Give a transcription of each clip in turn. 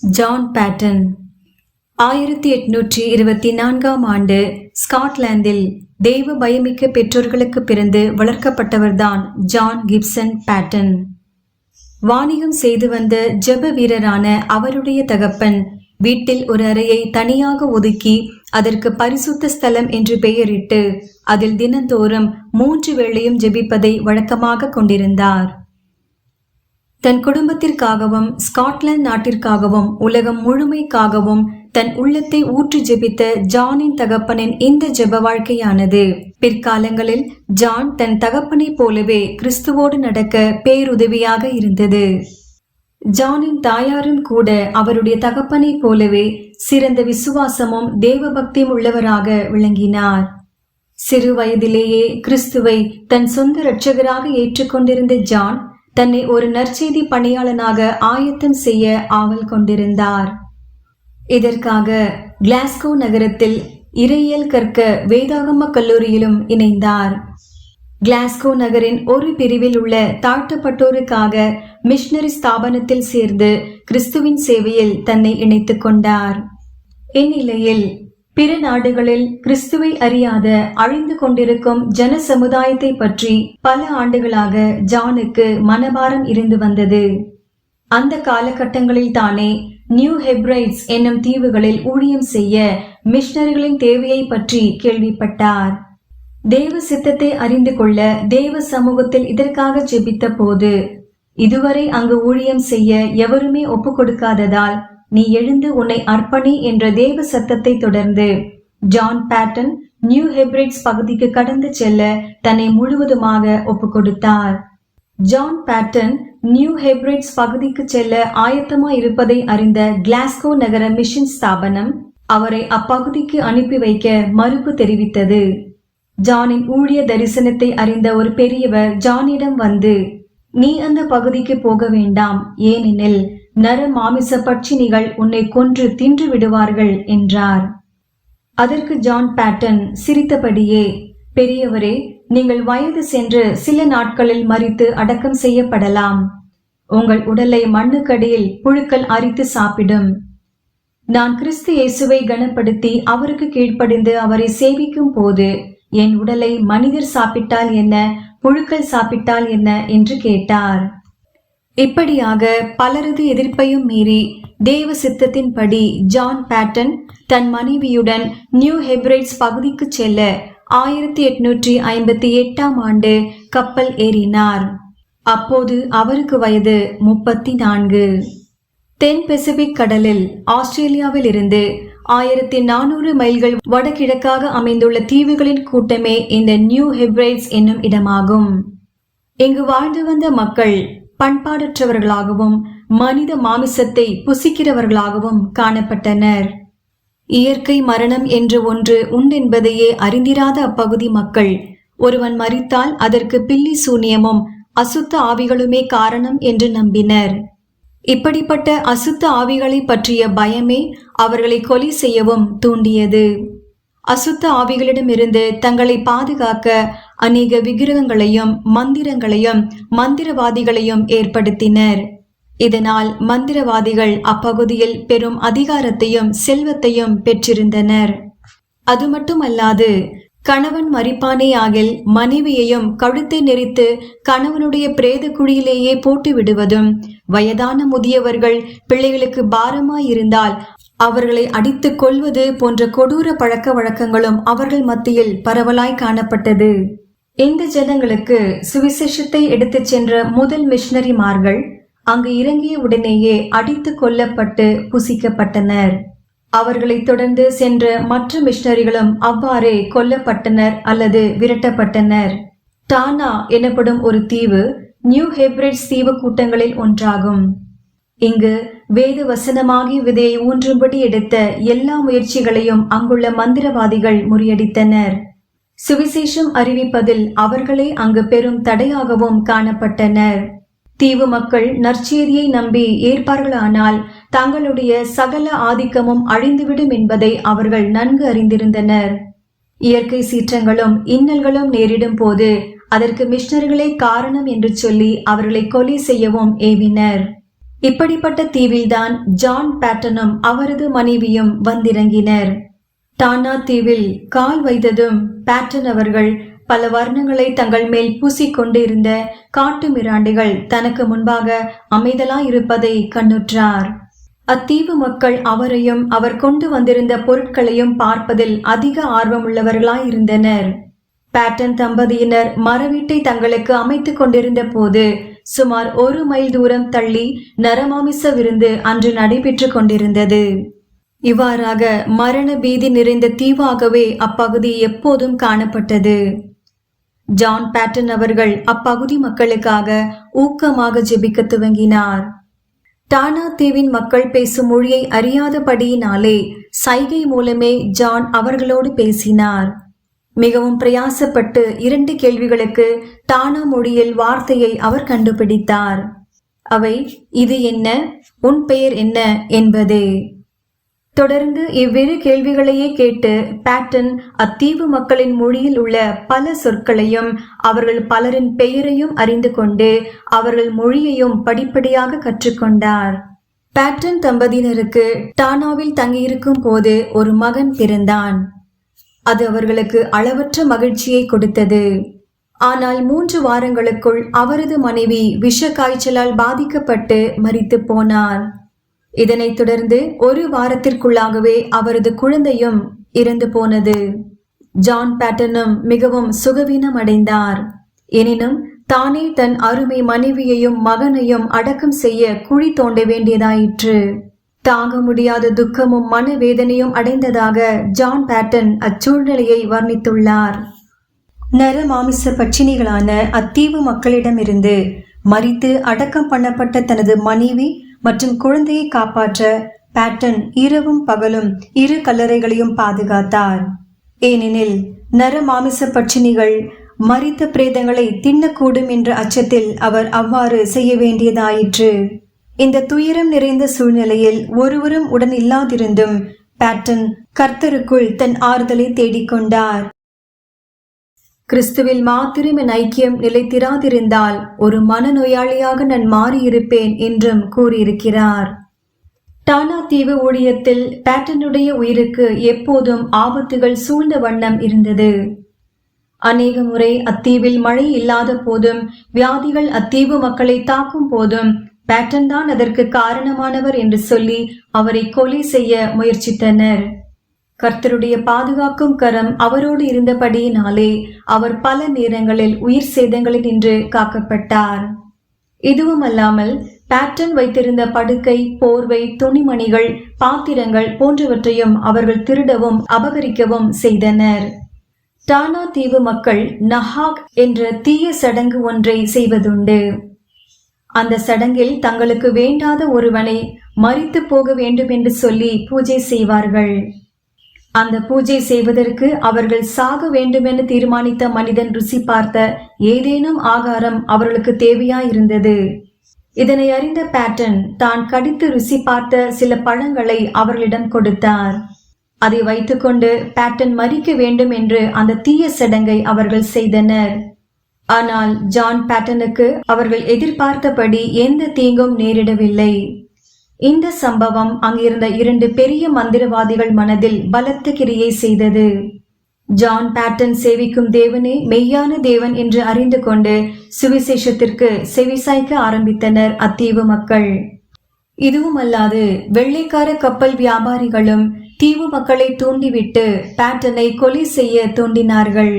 John pattern 1824 ஆண்டு ஸ்காட்லாந்தில் தெய்வ பயமிக்க பெற்றோர்களுக்கு பிறந்து வளர்க்கப்பட்டவர்தான் ஜான் கிப்சன் பேட்டன். வாணிகம் செய்து வந்த ஜெப வீரரான அவருடைய தகப்பன் வீட்டில் ஒரு அறையை தனியாக ஒதுக்கி அதற்கு பரிசுத்த ஸ்தலம் என்று பெயரிட்டு அதில் தினந்தோறும் 3 வேளையும் ஜெபிப்பதை வழக்கமாக கொண்டிருந்தார். தன் குடும்பத்திற்காகவும் ஸ்காட்லாந்து நாட்டிற்காகவும் உலகம் முழுமைக்காகவும் தன் உள்ளத்தை ஊற்றி ஜெபித்த ஜானின் தகப்பனின் இந்த ஜெப வாழ்க்கையானது பிற்காலங்களில் ஜான் தன் தகப்பனைப் போலவே கிறிஸ்துவோடு நடக்க பேருதவியாக இருந்தது. ஜானின் தாயாரும் கூட அவருடைய தகப்பனைப் போலவே சிறந்த விசுவாசமும் தேவபக்தியும் உள்ளவராக விளங்கினார். சிறு வயதிலேயே கிறிஸ்துவை தன் சொந்த இரட்சகராக ஏற்றுக்கொண்டிருந்த ஜான் தன்னை ஒரு நற்செய்தி பணியாளனாக ஆயத்தம் செய்ய ஆவல் கொண்டிருந்தார். இதற்காக கிளாஸ்கோ நகரத்தில் இறையியல் கற்க வேதாகம கல்லூரியிலும் இணைந்தார். கிளாஸ்கோ நகரின் ஒரு பிரிவில் உள்ள தாழ்த்தப்பட்டோருக்காக மிஷனரி ஸ்தாபனத்தில் சேர்ந்து கிறிஸ்துவின் சேவையில் தன்னை இணைத்துக் கொண்டார். இந்நிலையில் பிற நாடுகளில் கிறிஸ்துவை அறியாத அழிந்து கொண்டிருக்கும் ஜன சமுதாயத்தை பற்றி பல ஆண்டுகளாக ஜானுக்கு மனபாரம் இருந்து வந்தது. அந்த காலகட்டங்களில் தானே நியூ ஹெப்ரைட்ஸ் என்னும் தீவுகளில் ஊழியம் செய்ய மிஷனரிகளின் தேவையை பற்றி கேள்விப்பட்டார். தேவ சித்தத்தை அறிந்து கொள்ள தேவ சமூகத்தில் இதற்காக ஜெபித்த போது, இதுவரை அங்கு ஊழியம் செய்ய எவருமே ஒப்பு கொடுக்காததால் நீ எழுந்து உன்னை அர்ப்பணி என்ற தேவ சத்தத்தை தொடர்ந்து ஜான் பேட்டன் நியூ ஹெப்ரைட்ஸ் பகுதிக்கு கடந்து செல்ல தன்னை முழுவதுமாக ஒப்பு கொடுத்தார். ஜான் பேட்டன் நியூ ஹெப்ரைட்ஸ் பகுதிக்கு செல்ல ஆயத்தமாய் இருப்பதை அறிந்த கிளாஸ்கோ நகர மிஷன் ஸ்தாபனம் அவரை அப்பகுதிக்கு அனுப்பி வைக்க மறுப்பு தெரிவித்தது. ஜானின் ஊழிய தரிசனத்தை அறிந்த ஒரு பெரியவர் ஜானிடம் வந்து, நீ அந்த பகுதிக்கு போக வேண்டாம், ஏனெனில் நர மாமிச பட்சினிகள் உன்னை கொன்று தின்று விடுவார்கள் என்றார். அதற்கு ஜான் பேட்டன் சிரித்தபடியே, பெரியவரே, நீங்கள் வயது சென்று சில நாட்களில் மரித்து அடக்கம் செய்யப்படலாம். உங்கள் உடலை மண்ணுக்கடியில் புழுக்கள் அரித்து சாப்பிடும். நான் கிறிஸ்து இயேசுவை கனப்படுத்தி அவருக்கு கீழ்ப்படிந்து அவரை சேவிக்கும் போது என் உடலை மனிதர் சாப்பிட்டால் என்ன, புழுக்கள் சாப்பிட்டால் என்ன என்று கேட்டார். இப்படியாக பலரது எதிர்ப்பையும் மீறி தேவ சித்தத்தின்படி ஜான் பேட்டன் தன் மனைவியுடன் நியூ ஹெப்ரைட்ஸ் பகுதிக்கு செல்ல 1858 ஆண்டு கப்பல் ஏறினார். அப்போது அவருக்கு வயது 34. தென் பசிபிக் கடலில் ஆஸ்திரேலியாவில் இருந்து 1400 மைல்கள் வடகிழக்காக அமைந்துள்ள தீவுகளின் கூட்டமே இந்த நியூ ஹெப்ரைட்ஸ் என்னும் இடமாகும். இங்கு வாழ்ந்து வந்த மக்கள் பண்பாடற்றவர்களாகவும் மனித மாமிசத்தை புசிக்கிறவர்களாகவும் காணப்பட்டனர். இயற்கை மரணம் என்று ஒன்று உண்டென்பதையே அறிந்திராத அப்பகுதி மக்கள் ஒருவன் மரித்தால் அதற்கு பில்லி சூனியமும் அசுத்த ஆவிகளுமே காரணம் என்று நம்பினர். இப்படிப்பட்ட அசுத்த ஆவிகளை பற்றிய பயமே அவர்களை கொலை செய்யவும் தூண்டியது. அசுத்த ஆவிகளிடமிருந்து தங்களை பாதுகாக்க அநேக விக்கிரகங்களையும் மந்திரங்களையும் மந்திரவாதிகளையும் ஏற்படுத்தினர். இதனால் மந்திரவாதிகள் அப்பகுதியில் பெரும் அதிகாரத்தையும் செல்வத்தையும் பெற்றிருந்தனர். அது மட்டுமல்லாது, கணவன் மரிப்பானே ஆகில் மனைவியையும் கழுத்தை நெரித்து கணவனுடைய பிரேத குழியிலேயே போட்டு விடுவதும், வயதான முதியவர்கள் பிள்ளைகளுக்கு பாரமாயிருந்தால் அவர்களை அடித்து கொள்வது போன்ற கொடூர பழக்க வழக்கங்களும் அவர்கள் மத்தியில் பரவலாய் காணப்பட்டது. இந்த ஜனங்களுக்கு சுவிசேஷத்தை எடுத்துச் சென்ற முதல் மிஷனரிமார்கள் அங்கு இறங்கிய உடனேயே அடித்து கொல்லப்பட்டு புசிக்கப்பட்டனர். அவர்களை தொடர்ந்து சென்ற மற்ற மிஷனரிகளும் அவ்வாறே கொல்லப்பட்டனர் அல்லது விரட்டப்பட்டனர். டானா எனப்படும் ஒரு தீவு நியூ ஹெப்ரைட்ஸ் தீவு கூட்டங்களில் ஒன்றாகும். இங்கு வேத வசனமாகிய விதையை ஊன்றும்படி எடுத்த எல்லா முயற்சிகளையும் அங்குள்ள மந்திரவாதிகள் முறியடித்தனர். சுவிசேஷம் அறிவிப்பதில் அவர்களே அங்கு பெரும் தடையாகவும் காணப்பட்டனர். தீவு மக்கள் நற்செய்தியை நம்பி ஏற்பார்களானால் தங்களுடைய சகல ஆதிக்கமும் அழிந்துவிடும் என்பதை அவர்கள் நன்கு அறிந்திருந்தனர். இயற்கை சீற்றங்களும் இன்னல்களும் நேரிடும் போது அதற்கு மிஷனரிகளே காரணம் என்று சொல்லி அவர்களை கொலை செய்யவும் ஏவினர். இப்படிப்பட்ட தீவில்தான் ஜான் பேட்டனும் அவரது மனைவியும் வந்திறங்கினர். டானா தீவில் கால் வைத்ததும் பேட்டன் அவர்கள் பல வர்ணங்களை தங்கள் மேல் பூசிக்கொண்டு இருந்த காட்டு மிராண்டிகள் தனக்கு முன்பாக அமைதலாயிருப்பதை கண்ணுற்றார். அத்தீவு மக்கள் அவரையும் அவர் கொண்டு வந்திருந்த பொருட்களையும் பார்ப்பதில் அதிக ஆர்வமுள்ளவர்களாயிருந்தனர். பேட்டன் தம்பதியினர் மரவீட்டை தங்களுக்கு அமைத்துக் கொண்டிருந்த போது சுமார் 1 மைல் தூரம் தள்ளி நரமாமிச விருந்து அன்று நடைபெற்று கொண்டிருந்தது. இவ்வாறாக மரண பீதி நிறைந்த தீவாகவே அப்பகுதி எப்போதும் காணப்பட்டது. ஜான் பேட்டன் அவர்கள் அப்பகுதி மக்களுக்காக ஊக்கமாக ஜெபிக்க துவங்கினார். டானா தீவின் மக்கள் பேசும் மொழியை அறியாதபடியினாலே சைகை மூலமே ஜான் அவர்களோடு பேசினார். மிகவும் பிரயாசப்பட்டு 2 கேள்விகளுக்கு டானா மொழியில் வார்த்தையை அவர் கண்டுபிடித்தார். அவை இது என்ன, உன் பெயர் என்ன என்பதே. தொடர்ந்து இவ்விரு கேள்விகளையே கேட்டு பேட்டன் அத்தீவு மக்களின் மொழியில் உள்ள பல சொற்களையும் அவர்கள் பலரின் பெயரையும் அறிந்து கொண்டு அவர்கள் மொழியையும் படிப்படியாக கற்றுக்கொண்டார். பேட்டன் தம்பதியினருக்கு டானாவில் தங்கியிருக்கும் போது ஒரு மகன் பிறந்தான். அது அவர்களுக்கு அளவற்ற மகிழ்ச்சியை கொடுத்தது. ஆனால் 3 வாரங்களுக்குள் அவரது மனைவி விஷ காய்ச்சலால் பாதிக்கப்பட்டு மரித்து போனார். இதனைத் தொடர்ந்து 1 வாரத்திற்குள்ளாகவே அவரது குழந்தையும் இறந்து போனது. ஜான் பேட்டனும் மிகவும் சுகவீனம் அடைந்தார். எனினும் தானே தன் அருமை மனைவியையும் மகனையும் அடக்கம் செய்ய குழி தோண்ட வேண்டியதாயிற்று. தாங்க முடியாத துக்கமும் மனவேதனையும் அடைந்ததாக ஜான் பேட்டன் அச்சூழ்நிலையை வர்ணித்துள்ளார். நர மாமிச பட்சினிகளான அத்தீவு மக்களிடமிருந்து மரித்து அடக்கம் பண்ணப்பட்ட தனது மனைவி மற்றும் குழந்தையை காப்பாற்ற பேட்டன் இரவும் பகலும் 2 கல்லறைகளையும் பாதுகாத்தார். ஏனெனில் நர மாமிச பட்சினிகள் மரித்த பிரேதங்களை தின்னக்கூடும் என்ற அச்சத்தில் அவர் அவ்வாறு செய்ய வேண்டியதாயிற்று. இந்த துயரம் நிறைந்த சூழ்நிலையில் ஒருவரும் உடன் இல்லாதிருந்தும் பேட்டன் கர்த்தருக்குள் தன் ஆறுதலை தேடிக்கொண்டார். கிறிஸ்துவில் மாத்திரம் என் ஐக்கியம் நிலைத்திராதிருந்தால் ஒரு மனநோயாளியாக நான் மாறியிருப்பேன் என்றும் கூறியிருக்கிறார். டானா தீவு ஊழியத்தில் பேட்டனுடைய உயிருக்கு எப்போதும் ஆபத்துகள் சூழ்ந்த வண்ணம் இருந்தது. அநேக முறை அத்தீவில் மழை இல்லாத போதும் வியாதிகள் அத்தீவு மக்களை தாக்கும் போதும் பேட்டன் தான் அதற்கு காரணமானவர் என்று சொல்லி அவரை கொலை செய்ய முயற்சித்தனர். கர்த்தருடைய பாதுகாக்கும் கரம் அவரோடு இருந்தபடியினாலே அவர் பல நேரங்களில் உயிர் சேதங்களில் நின்று காக்கப்பட்டார். இதுவுமல்லாமல் பேட்டன் வைத்திருந்த படுக்கை, போர்வை, துணிமணிகள், பாத்திரங்கள் போன்றவற்றையும் அவர்கள் திருடவும் அபகரிக்கவும் செய்தனர். டானா தீவு மக்கள் நஹாக் என்ற தீய சடங்கு ஒன்றை செய்வதுண்டு. அந்த சடங்கில் தங்களுக்கு வேண்டாத ஒருவனை மரித்து போக வேண்டும் என்று சொல்லி பூஜை செய்வார்கள். அந்த பூஜை செய்வதற்கு அவர்கள் சாக வேண்டுமென்று தீர்மானித்த மனிதன் ருசி பார்த்த ஏதேனும் ஆகாரம் அவர்களுக்கு தேவையாயிருந்தது. இதனை அறிந்த பேட்டன் தான் கடித்து ருசி பார்த்த சில பழங்களை அவர்களிடம் கொடுத்தார். அதை வைத்துக்கொண்டு பேட்டன் மரிக்க வேண்டும் என்று அந்த தீய சடங்கை அவர்கள் செய்தனர். ஆனால் ஜான் பேட்டனுக்கு அவர்கள் எதிர்பார்த்தபடி எந்த தீங்கும் நேரிடவில்லை. இந்த சம்பவம் அங்கிருந்த 2 பெரிய மந்திரவாதிகள் மனதில் பலத்த கிரியை செய்தது. ஜான் பேட்டன் சேவிக்கும் தேவனே மெய்யான தேவன் என்று அறிந்து கொண்டு சுவிசேஷத்திற்கு செவிசாய்க்க ஆரம்பித்தனர் அத்தீவு மக்கள். இதுவுமல்லாது வெள்ளைக்கார கப்பல் வியாபாரிகளும் தீவு மக்களை தூண்டிவிட்டு பேட்டனை கொலை செய்ய தூண்டினார்கள்.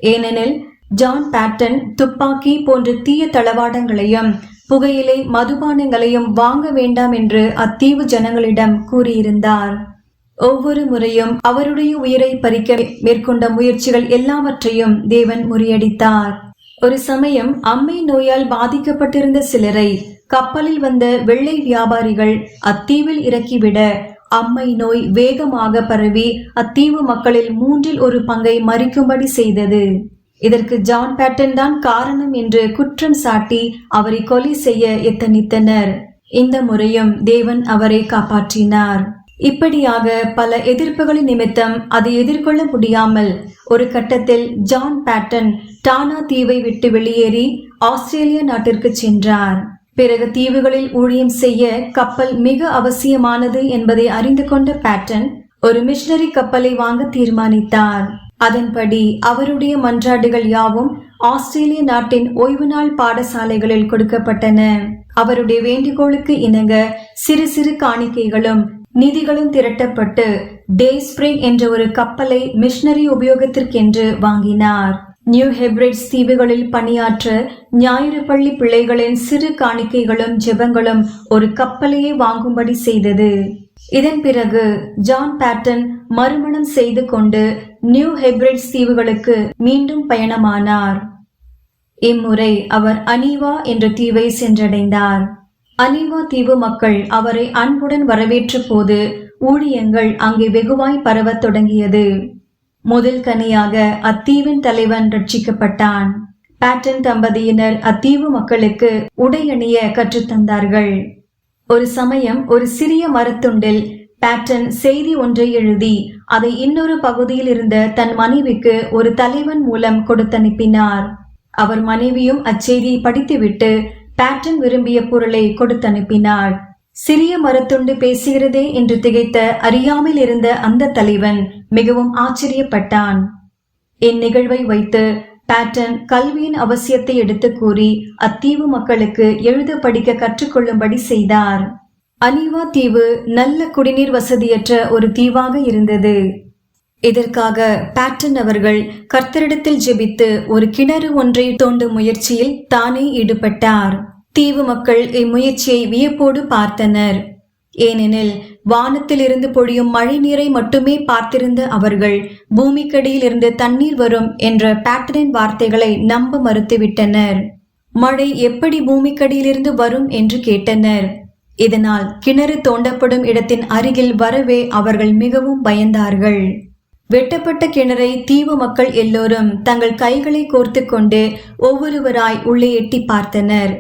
ஏனெனில் ஜான் பேட்டன் துப்பாக்கி போன்ற தீய தளவாடங்களையும் புகையிலை மதுபானங்களையும் வாங்க வேண்டாம் என்று அத்தீவு ஜனங்களிடம் கூறியிருந்தார். ஒவ்வொரு முறையும் அவருடைய உயிரை பறிக்க மேற்கொண்ட முயற்சிகள் எல்லாவற்றையும் தேவன் முறியடித்தார். ஒரு சமயம் அம்மை நோயால் பாதிக்கப்பட்டிருந்த சிலரை கப்பலில் வந்த வெள்ளை வியாபாரிகள் அத்தீவில் இறக்கிவிட அம்மை நோய் வேகமாக பரவி அத்தீவு மக்களில் 1/3 பங்கை மறிக்கும்படி செய்தது. இதற்கு ஜான் பேட்டன் தான் காரணம் என்று குற்றம் சாட்டி அவரை கொலை செய்ய எத்தனித்தனர். இந்த முறையும் தேவன் அவரை காப்பாற்றினார். இப்படியாக பல எதிர்ப்புகளின் நிமித்தம் அதை எதிர்கொள்ள முடியாமல் ஒரு கட்டத்தில் ஜான் பேட்டன் டானா தீவை விட்டு வெளியேறி ஆஸ்திரேலியா நாட்டிற்கு சென்றார். பிறகு தீவுகளில் ஊழியம் செய்ய கப்பல் மிக அவசியமானது என்பதை அறிந்து கொண்ட பேட்டன் ஒரு மிஷனரி கப்பலை வாங்க தீர்மானித்தார். அதன்படி அவருடைய மன்றாடுகள் யாவும் ஆஸ்திரேலிய நாட்டின் ஓய்வு நாள் பாடசாலைகளில் கொடுக்கப்பட்டன. அவருடைய வேண்டுகோளுக்கு இணங்க சிறு சிறு காணிக்கைகளும் நிதிகளும் திரட்டப்பட்டு டே ஸ்பிரிங் என்ற ஒரு கப்பலை மிஷனரி உபயோகத்திற்கென்று வாங்கினார். நியூ ஹெப்ரைட்ஸ் தீவுகளில் பணியாற்ற ஞாயிறு பள்ளி பிள்ளைகளின் சிறு காணிக்கைகளும் ஜெபங்களும் ஒரு கப்பலையே வாங்கும்படி செய்தது. இதன் பிறகு ஜான் பேட்டன் மறுமணம் செய்து கொண்டு நியூ ஹெப்ரைட்ஸ் தீவுகளுக்கு மீண்டும் பயணமானார். இம்முறை அவர் அனிவா என்ற தீவை சென்றடைந்தார். அனிவா தீவு மக்கள் அவரை அன்புடன் வரவேற்ற போது ஊழியங்கள் அங்கே வெகுவாய் பரவத் தொடங்கியது. முதல் கனியாக அத்தீவின் தலைவன் ரட்சிக்கப்பட்டான். பேட்டன் தம்பதியினர் அத்தீவு மக்களுக்கு உடையணிய கற்றுத்தந்தார்கள். ஒரு சமயம் ஒரு சிறிய மரத்துண்டில் பேட்டன் செய்தி ஒன்றை எழுதி அதை இன்னொரு பகுதியில் இருந்த தன் மனைவிக்கு ஒரு தலைவன் மூலம் கொடுத்தனுப்பினார். அவர் மனைவியும் அச்செய்தியை படித்துவிட்டு பேட்டன் விரும்பிய பொருளை கொடுத்தனுப்பினார். சிறிய மரத்துண்டு பேசுகிறதே என்று திகைத்த அறியாமல் இருந்த அந்த தலைவன் மிகவும் ஆச்சரியப்பட்டான். இந்நிகழ்வை வைத்து பேட்டன் கல்வியின் அவசியத்தை எடுத்து கூறி அத்தீவு மக்களுக்கு எழுத படிக்க கற்றுக்கொள்ளும்படி செய்தார். அனிவா தீவு நல்ல குடிநீர் வசதியற்ற ஒரு தீவாக இருந்தது. இதற்காக பேட்டன் அவர்கள் கர்த்தரிடத்தில் ஜெபித்து ஒரு கிணறு ஒன்றை தோண்டும் முயற்சியில் தானே ஈடுபட்டார். தீவு மக்கள் இம்முயற்சியை வியப்போடு பார்த்தனர். ஏனெனில் வானத்தில் இருந்து பொழியும் மழை நீரை மட்டுமே பார்த்திருந்த அவர்கள் பூமிக்கடியில் இருந்து தண்ணீர் வரும் என்ற பேட்டனின் வார்த்தைகளை நம்ப மறுத்துவிட்டனர். மழை எப்படி பூமிக்கடியிலிருந்து வரும் என்று கேட்டனர். இதனால் கிணறு தோண்டப்படும் இடத்தின் அருகில் வரவே அவர்கள் மிகவும் பயந்தார்கள். வெட்டப்பட்ட கிணறை தீவு மக்கள் எல்லோரும் தங்கள் கைகளை கோர்த்து கொண்டு ஒவ்வொருவராய் உள்ளே எட்டி பார்த்தனர்.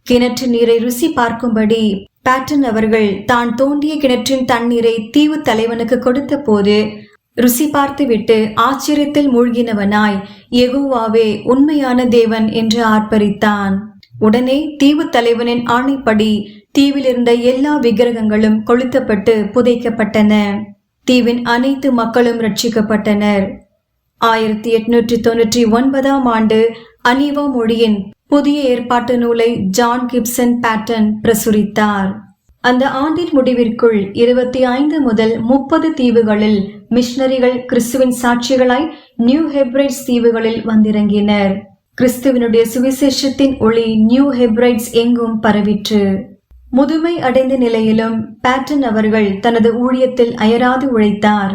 கிணற்று நீரை ருசி பார்க்கும்படி பேட்டன் அவர்கள் தான் தோண்டிய கிணற்றின் தண்ணீரை தீவு தலைவனுக்கு கொடுத்த போது ருசி பார்த்துவிட்டு ஆச்சரியத்தில் மூழ்கினவனாய் யெகோவாவே உண்மையான தேவன் என்று ஆர்ப்பரித்தான். உடனே தீவு தலைவனின் ஆணைப்படி தீவில் இருந்த எல்லா விக்கிரகங்களும் கொளுத்தப்பட்டு புதைக்கப்பட்டன. தீவின் அனைத்து மக்களும் ரட்சிக்கப்பட்டனர். 1899 ஆண்டு அனிவா மொழியின் புதிய ஏற்பாட்டு நூலை ஜான் கிப்சன் பேட்டன் பிரசுரித்தார். அந்த ஆண்டின் முடிவிற்குள் 25 முதல் 30 தீவுகளில் மிஷனரிகள் கிறிஸ்துவின் சாட்சிகளாய் நியூ ஹெப்ரைட்ஸ் தீவுகளில் வந்திறங்கினர். கிறிஸ்துவனுடைய சுவிசேஷத்தின் ஒளி நியூ ஹெப்ரைட்ஸ் எங்கும் பரவிற்று. முதுமை அடைந்த நிலையிலும் பேட்டன் அவர்கள் தனது ஊழியத்தில் அயராது உழைத்தார்.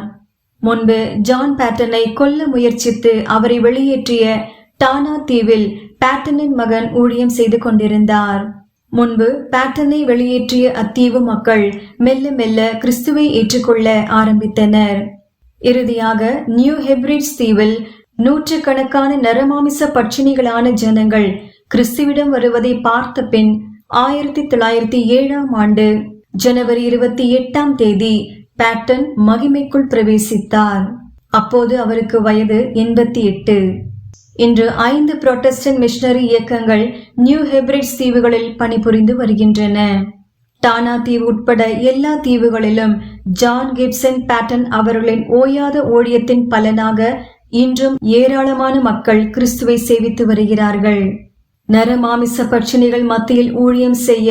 முன்பு ஜான் பேட்டனை கொல்ல முயற்சித்து அவரை வெளியேற்றிய டானா தீவில் பேட்டனின் மகன் ஊழியம் செய்து கொண்டிருந்தார். முன்பு பேட்டனை வெளியேற்றிய அத்தீவு மக்கள் மெல்ல மெல்ல கிறிஸ்துவை ஏற்றுக்கொள்ள ஆரம்பித்தனர். இறுதியாக நியூ ஹெப்ரைட்ஸ் தீவில் நூற்றுக்கணக்கான நரமாமிச பட்சிணிகளான ஜனங்கள் கிறிஸ்துவிடம் வருவதை பார்த்த பின் 1907 ஆண்டு ஜனவரி 28 பேட்டன் மகிமைக்குள் பிரவேசித்தார். அப்போது அவருக்கு வயது 88. இன்று 5 புராட்டஸ்டன்ட் மிஷனரி இயக்கங்கள் நியூ ஹெப்ரைட்ஸ் தீவுகளில் பணிபுரிந்து வருகின்றன. டானா தீவு உட்பட எல்லா தீவுகளிலும் ஜான் கிப்சன் பேட்டன் அவர்களின் ஓயாத ஊழியத்தின் பலனாக இன்றும் ஏராளமான மக்கள் கிறிஸ்துவை சேவித்து வருகிறார்கள். நரமாமிச பட்சணிகள் மத்தியில் ஊழியம் செய்ய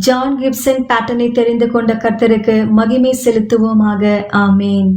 ஜான் கிப்சன் பேட்டனை தெரிந்து கொண்ட கர்த்தருக்கு மகிமை செலுத்துவோமாக. ஆமேன்.